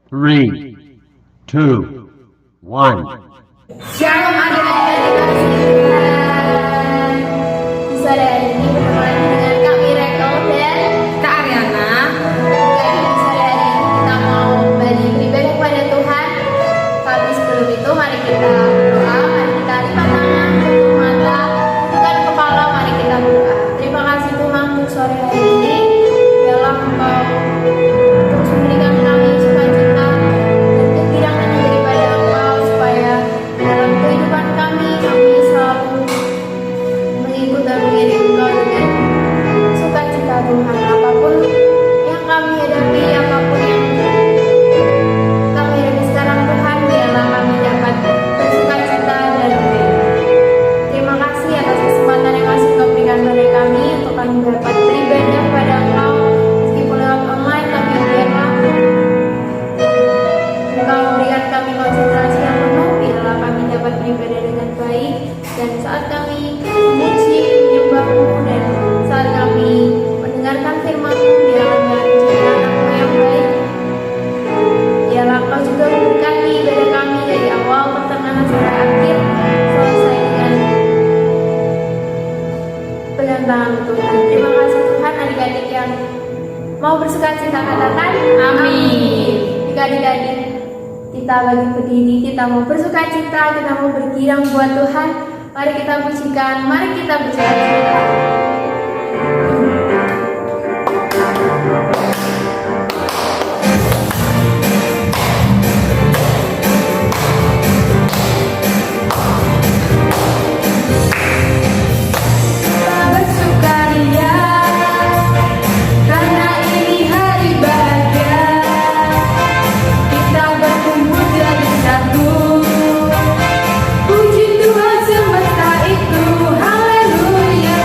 3, 2, 1. Shalom adik-adik Tuhan. Di sore hari ini bertemu lagi dengan Kak Miracle dan Kak Ariana. Jadi di sore hari ini kita mau kembali beribadah kepada Tuhan. Tapi sebelum itu mari kita berdoa, mari kita lipat tangan, tutup mata, tundukkan kepala, mari kita berdoa. Terima kasih Tuhan untuk sore hari ini. Biarlah Engkau terus memberikan kami sukacita dan kegirangan daripada Engkau, supaya dalam kehidupan kami selalu mengikut dan mengiring Engkau dengan sukacita Tuhan. Apapun yang kami hadapi, apapun yang kami hadapi sekarang Tuhan, biarlah kami dapat bersukacita dan terima kasih atas kesempatan yang masih Engkau berikan pada kami untuk kami dapat beribadah kepada Engkau meskipun lewat online, tapi biarlah Engkau berikan kami konsentrasi yang penuh, biarlah kami dapat beribadah dengan baik, dan saat kami memuji, menyembah-Mu, dan saat kami mendengarkan firman-Mu, biarlah kami menjadi anak-Mu yang baik. Biarlah Engkau juga memberkati ibadah kami dari awal, pertengahan, sampai akhir, selesai dengan pegang tangan Tuhan. Terima kasih Tuhan. Adik-adik yang mau bersukacita katakan amin. Jika adik-adik kita lagi berdiri, kita mau bersukacita, kita mau bergirang buat Tuhan, mari kita pujikan, mari kita bersukacita. Bersukaria karena ini hari bahagia, kita berkumpul jadi satu. Puji Tuhan semesta itu, haleluya.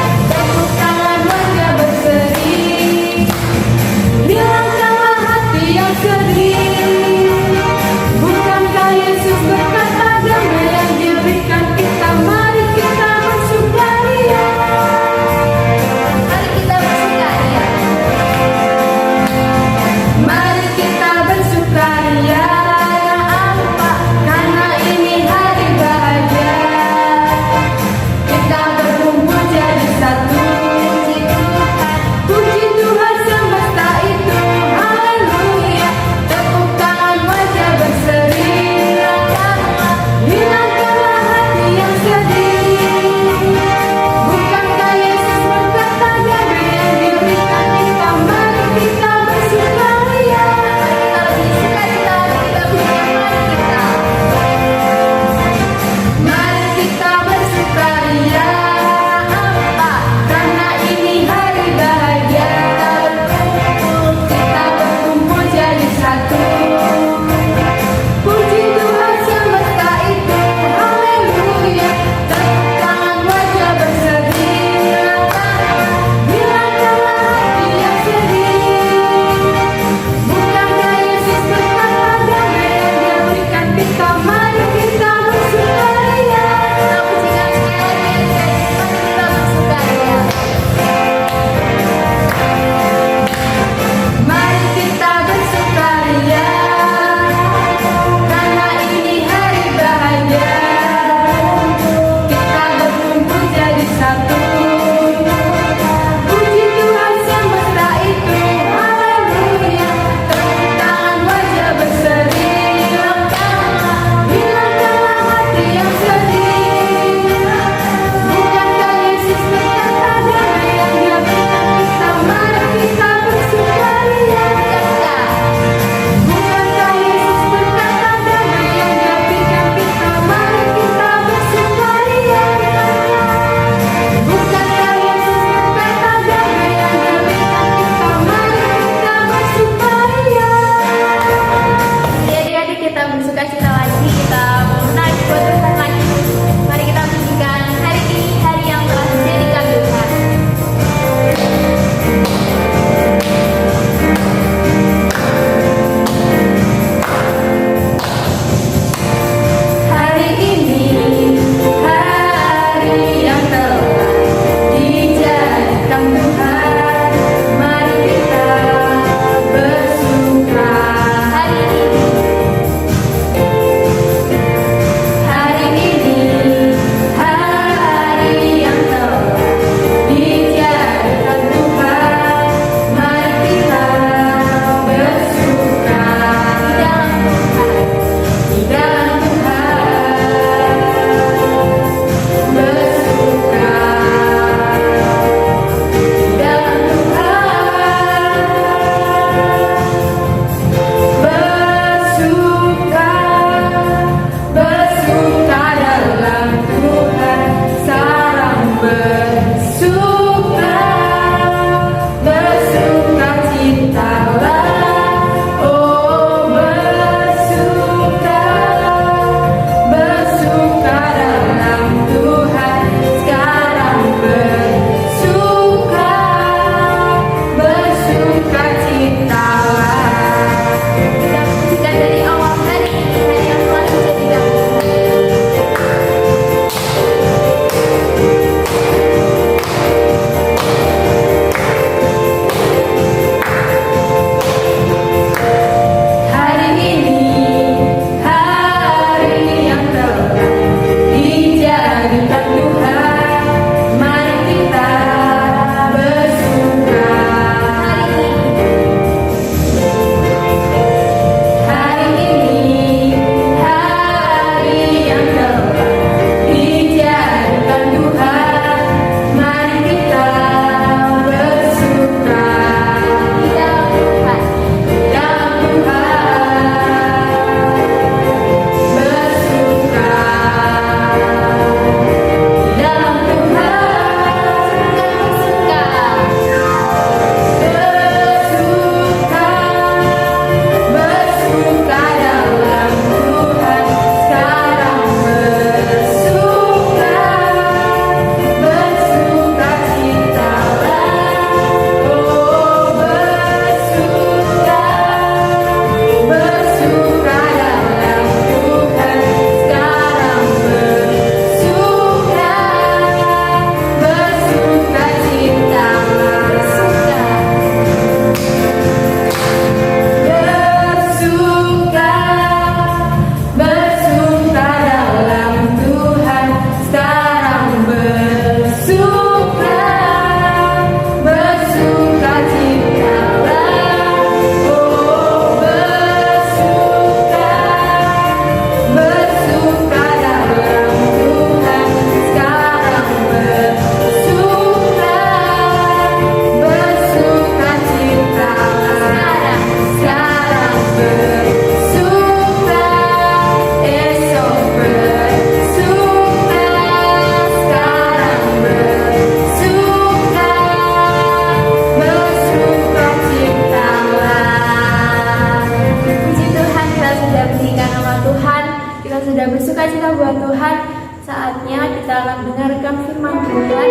pada bersuka cita buat Tuhan, saatnya kita akan mendengarkan firman Tuhan.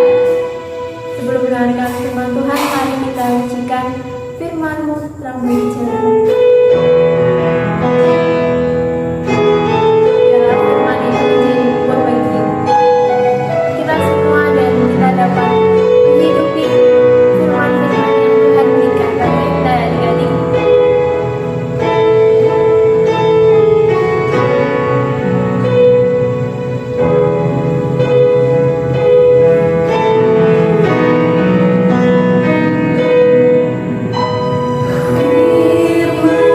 Sebelum mendengarkan firman Tuhan, mari kita ucapkan firman-Mu telah berbicara. Biarlah firman ini menjadi buah bagi kita semua dan kita dapat menghidupi firman-firman yang Tuhan berikan bagi kita adik-adik. Firman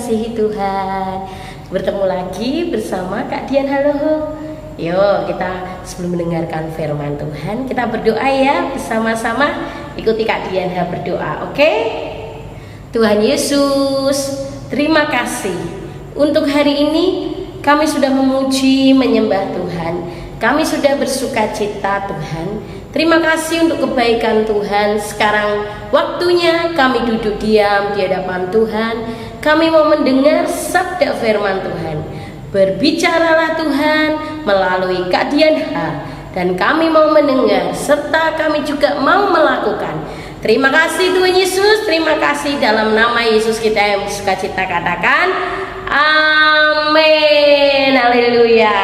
dikasihi Tuhan. Bertemu lagi bersama Kak Dian. Halo. Yuk kita sebelum mendengarkan firman Tuhan, kita berdoa ya bersama-sama. Ikuti Kak Dian berdoa, oke? Tuhan Yesus, terima kasih untuk hari ini. Kami sudah memuji, menyembah Tuhan. Kami sudah bersukacita Tuhan. Terima kasih untuk kebaikan Tuhan. Sekarang waktunya kami duduk diam di hadapan Tuhan. Kami mau mendengar sabda firman Tuhan. Berbicaralah Tuhan melalui Kak Dian. Dan kami mau mendengar serta kami juga mau melakukan. Terima kasih Tuhan Yesus. Terima kasih dalam nama Yesus kita yang bersukacita katakan amin. Haleluya.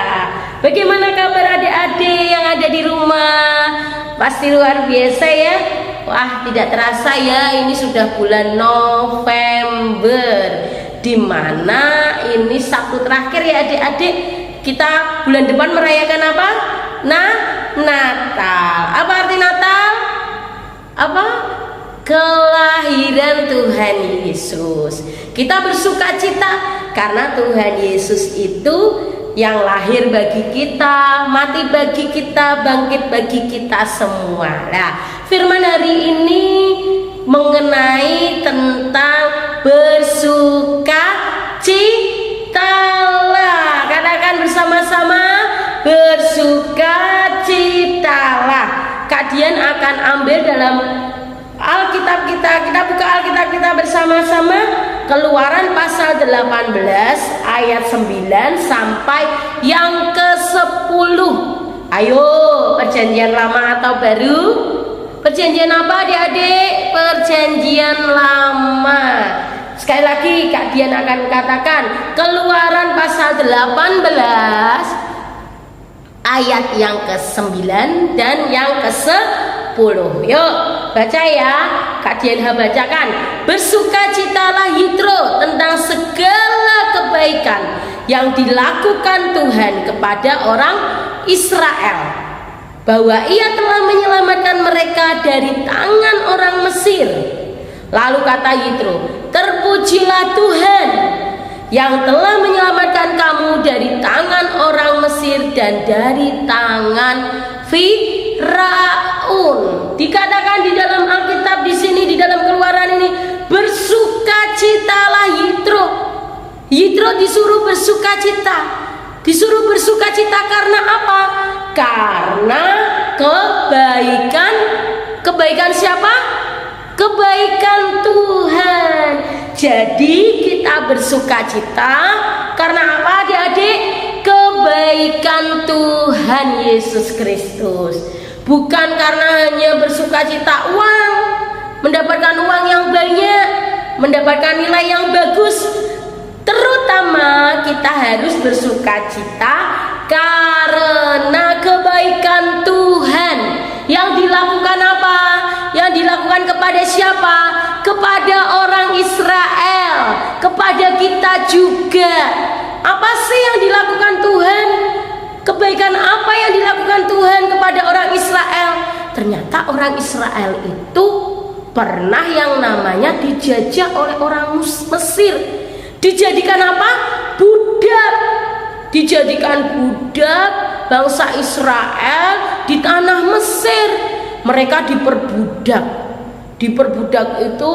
Bagaimana kabar adik-adik yang ada di rumah? Pasti luar biasa ya. Wah, tidak terasa ya, ini sudah bulan November, dimana ini Sabtu terakhir ya adik-adik. Kita bulan depan merayakan apa? Natal. Apa arti Natal? Apa? Kelahiran Tuhan Yesus. Kita bersukacita karena Tuhan Yesus itu yang lahir bagi kita, mati bagi kita, bangkit bagi kita semua. Nah, firman hari ini mengenai tentang bersukacitalah. Katakan bersama-sama, bersukacitalah. Kak Dian akan ambil dalam Alkitab kita buka Alkitab kita bersama-sama. Keluaran pasal 18 ayat 9 sampai yang ke-10. Ayo, perjanjian lama atau baru? Perjanjian apa adik-adik? Perjanjian lama. Sekali lagi Kak Dian akan katakan Keluaran pasal 18 ayat yang ke-9 dan yang ke-10. Yuk baca ya, Kak Dian bacakan. Bersukacitalah Yitro tentang segala kebaikan yang dilakukan Tuhan kepada orang Israel, bahwa ia telah menyelamatkan mereka dari tangan orang Mesir. Lalu kata Yitro, terpujilah Tuhan yang telah menyelamatkan kamu dari tangan orang Mesir dan dari tangan Firaun. Dikatakan di dalam Alkitab di sini, di dalam Keluaran ini, bersukacitalah Yitro. Yitro disuruh bersukacita. Disuruh bersukacita karena apa? Karena kebaikan siapa? Kebaikan Tuhan. Jadi kita bersukacita karena apa adik-adik? Kebaikan Tuhan Yesus Kristus. Bukan karena hanya bersukacita uang, mendapatkan uang yang banyak, mendapatkan nilai yang bagus. Terutama kita harus bersukacita karena kebaikan Tuhan yang dilakukan apa? Yang dilakukan kepada siapa? Kepada orang Israel, kepada kita juga. Apa sih yang dilakukan Tuhan? Kebaikan apa yang dilakukan Tuhan kepada orang Israel? Ternyata orang Israel itu pernah yang namanya dijajah oleh orang Mesir. Dijadikan apa? Budak. Dijadikan budak bangsa Israel di tanah Mesir. Mereka diperbudak. Diperbudak itu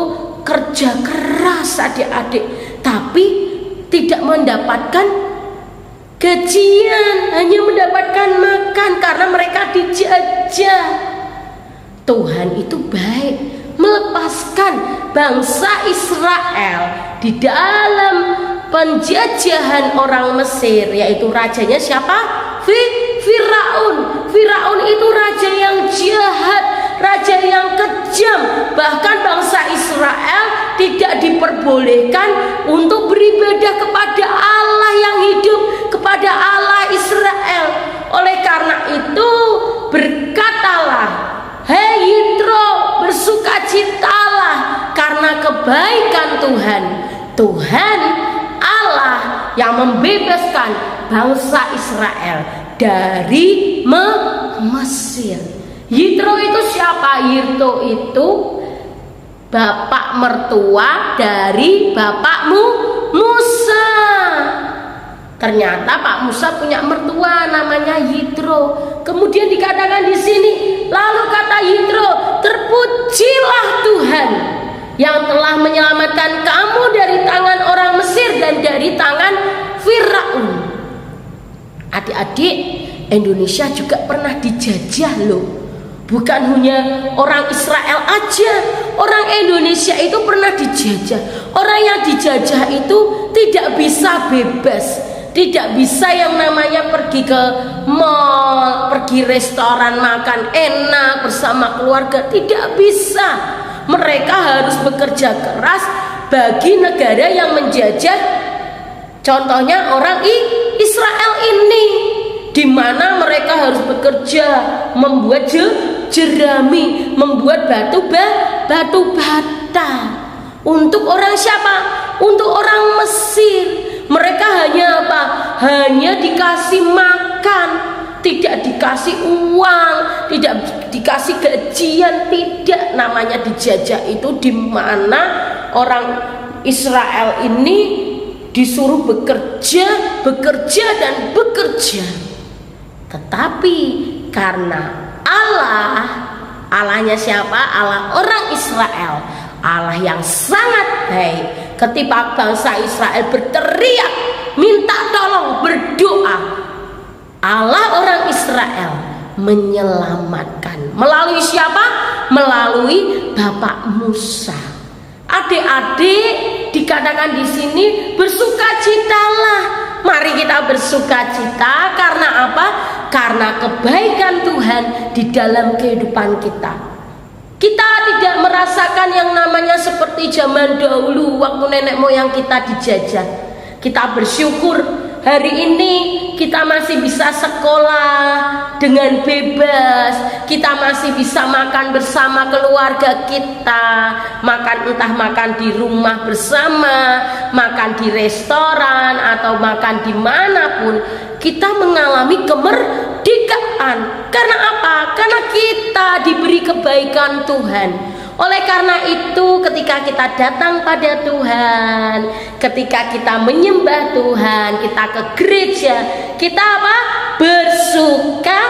kerja keras adik-adik, tapi tidak mendapatkan gajian, hanya mendapatkan makan karena mereka dijajah. Tuhan itu baik, melepaskan bangsa Israel di dalam penjajahan orang Mesir, yaitu rajanya siapa? Firaun. Firaun itu raja yang jahat, raja yang kejam. Bahkan bangsa Israel tidak diperbolehkan untuk beribadah kepada Allah yang hidup, kepada Allah Israel. Oleh karena itu berkatalah, hei Yitro, bersukacitalah karena kebaikan Tuhan. Tuhan Allah yang membebaskan bangsa Israel dari Mesir. Yitro itu siapa? Yitro itu bapak mertua dari bapakmu Musa. Ternyata Pak Musa punya mertua namanya Yitro. Kemudian dikatakan di sini, lalu kata Yitro, terpujilah Tuhan yang telah menyelamatkan kamu dari tangan orang Mesir dan dari tangan Firaun. Adik-adik, Indonesia juga pernah dijajah loh. Bukan hanya orang Israel aja, orang Indonesia itu pernah dijajah. Orang yang dijajah itu tidak bisa bebas, tidak bisa yang namanya pergi ke mall, pergi restoran makan enak bersama keluarga, tidak bisa. Mereka harus bekerja keras bagi negara yang menjajah. Contohnya orang Israel ini, di mana mereka harus bekerja membuat jerami, membuat batu bata. Untuk orang siapa? Untuk orang Mesir. Mereka hanya apa? Hanya dikasih makan, tidak dikasih uang, tidak dikasih gajian, tidak. Namanya dijajah itu di mana orang Israel ini disuruh bekerja dan bekerja. Tetapi karena Allahnya siapa? Allah orang Israel, Allah yang sangat baik. Ketika bangsa Israel berteriak, minta tolong, berdoa, Allah orang Israel menyelamatkan. Melalui siapa? Melalui Bapak Musa. Adik-adik, dikatakan di sini bersukacitalah. Mari kita bersukacita karena apa? Karena kebaikan Tuhan di dalam kehidupan kita. Kita tidak merasakan yang namanya seperti zaman dahulu waktu nenek moyang kita dijajah. Kita bersyukur hari ini kita masih bisa sekolah dengan bebas. Kita masih bisa makan bersama keluarga kita. Entah makan di rumah bersama, makan di restoran atau makan dimanapun. Kita mengalami kemerdekaan. Karena apa? Karena kita diberi kebaikan Tuhan. Oleh karena itu, ketika kita datang pada Tuhan, ketika kita menyembah Tuhan, kita ke gereja, kita apa? Bersuka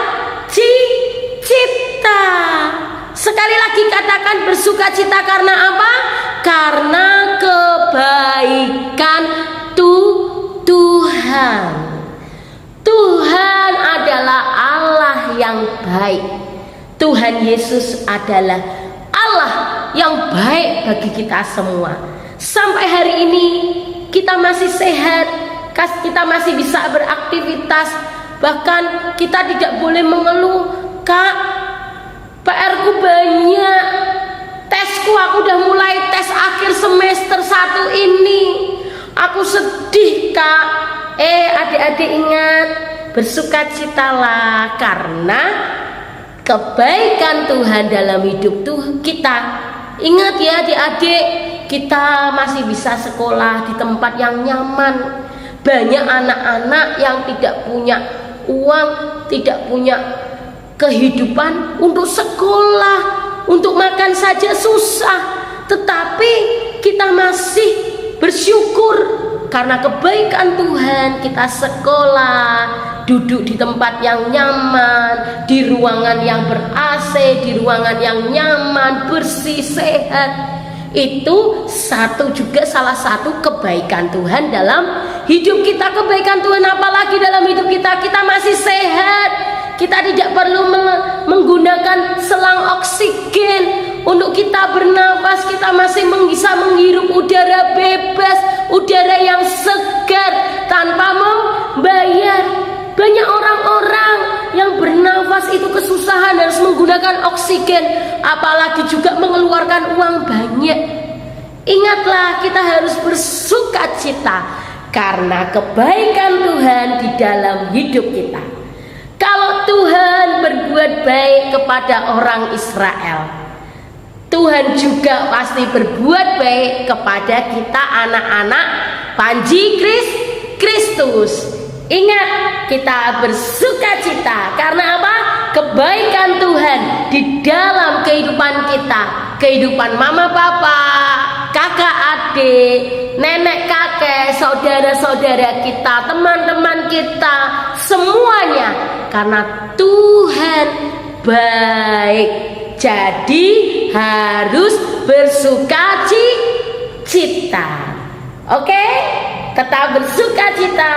cita. Sekali lagi katakan bersuka cita karena apa? Karena kebaikan Tuhan. Tuhan adalah Allah yang baik. Tuhan Yesus adalah Allah yang baik bagi kita semua. Sampai hari ini kita masih sehat, kita masih bisa beraktivitas. Bahkan kita tidak boleh mengeluh, Kak, PR-ku banyak, tesku aku udah mulai tes akhir semester 1 ini. Aku sedih, Kak. Adik-adik ingat, bersukacitalah karena kebaikan Tuhan dalam hidup kita. Ingat ya adik-adik, kita masih bisa sekolah di tempat yang nyaman. Banyak anak-anak yang tidak punya uang, tidak punya kehidupan untuk sekolah, untuk makan saja susah. Tetapi kita masih bersyukur karena kebaikan Tuhan. Kita sekolah, duduk di tempat yang nyaman, di ruangan yang ber-AC, di ruangan yang nyaman, bersih, sehat. Itu salah satu kebaikan Tuhan dalam hidup kita. Kebaikan Tuhan apalagi dalam hidup kita? Kita masih sehat. Kita tidak perlu menggunakan selang oksigen untuk kita bernafas. Kita masih bisa menghirup udara bebas, udara yang segar tanpa membayar. Banyak orang-orang yang bernafas itu kesusahan, harus menggunakan oksigen, apalagi juga mengeluarkan uang banyak. Ingatlah, kita harus bersukacita karena kebaikan Tuhan di dalam hidup kita. Kalau Tuhan berbuat baik kepada orang Israel, Tuhan juga pasti berbuat baik kepada kita anak-anak Panji Kristus. Ingat, kita bersukacita karena apa? Kebaikan Tuhan di dalam kehidupan kita, kehidupan mama papa, kakak adik, nenek kakek, saudara-saudara kita, teman-teman kita, semuanya karena Tuhan baik. Jadi harus bersukacita. Oke? Tetap bersukacita,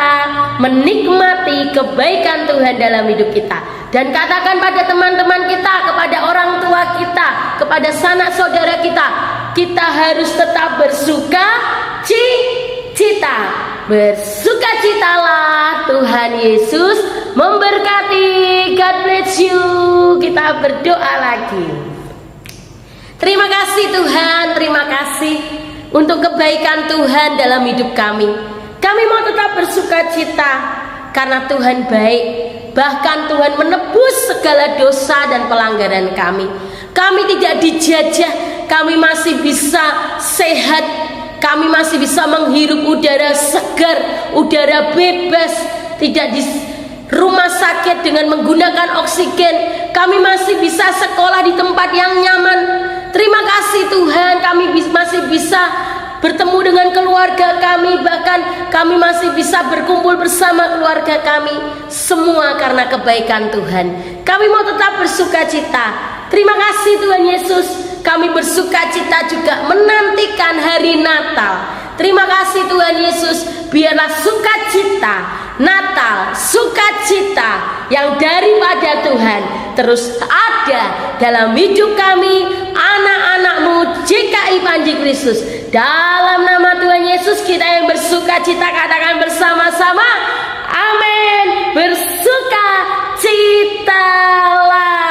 menikmati kebaikan Tuhan dalam hidup kita. Dan katakan pada teman-teman kita, kepada orang tua kita, kepada sanak saudara kita, kita harus tetap bersukacita. Bersukacitalah, Tuhan Yesus memberkati. God bless you. Kita berdoa lagi. Terima kasih Tuhan, terima kasih untuk kebaikan Tuhan dalam hidup kami. Kami mau tetap bersukacita karena Tuhan baik. Bahkan Tuhan menebus segala dosa dan pelanggaran kami. Kami tidak dijajah, kami masih bisa sehat, kami masih bisa menghirup udara segar, udara bebas, tidak di rumah sakit dengan menggunakan oksigen. Kami masih bisa sekolah di tempat yang nyaman. Terima kasih Tuhan, kami masih bisa bertemu dengan keluarga kami, bahkan kami masih bisa berkumpul bersama keluarga kami. Semua karena kebaikan Tuhan. Kami mau tetap bersukacita. Terima kasih Tuhan Yesus. Kami bersukacita juga menantikan hari Natal. Terima kasih Tuhan Yesus. Biarlah sukacita Natal, sukacita yang daripada Tuhan terus ada dalam hidup kami, anak-anak-Mu GKI Panji Kristus. Dalam nama Tuhan Yesus kita yang bersukacita, katakan bersama-sama, amin. Bersukacitalah.